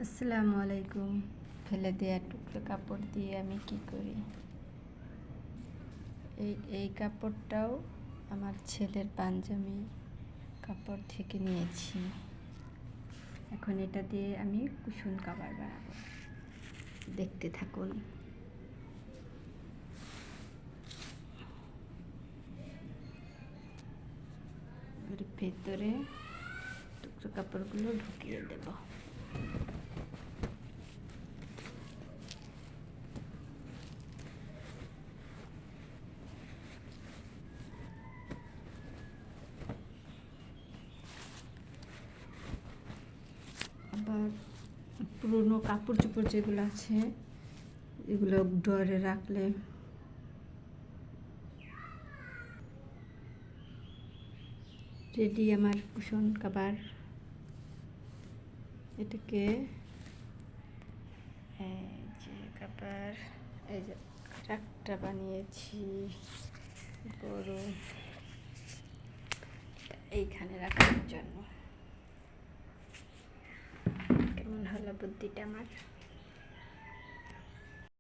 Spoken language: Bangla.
আসসালামু আলাইকুম। ফেলে দেওয়া টুকরো কাপড় দিয়ে আমি কি করি, এই কাপড়টাও আমার ছেলের পাঞ্জাবি কাপড় থেকে নিয়েছি। এখন এটা দিয়ে আমি কুশন কভার বানাবো, দেখতে থাকুন। এর ভেতরে টুকরো কাপড়গুলো ঢুকিয়ে দেব। আবার পুরনো কাপড় চোপড় যেগুলো আছে এগুলো ড্রয়ারে রাখলে রেডি আমার কুশন কভার। এটাকে এই যে কভার, এই যে আরেকটা বানিয়েছি বড়, এইখানে রাখার জন্য। কেমন হলো বুদ্ধিটা আমার?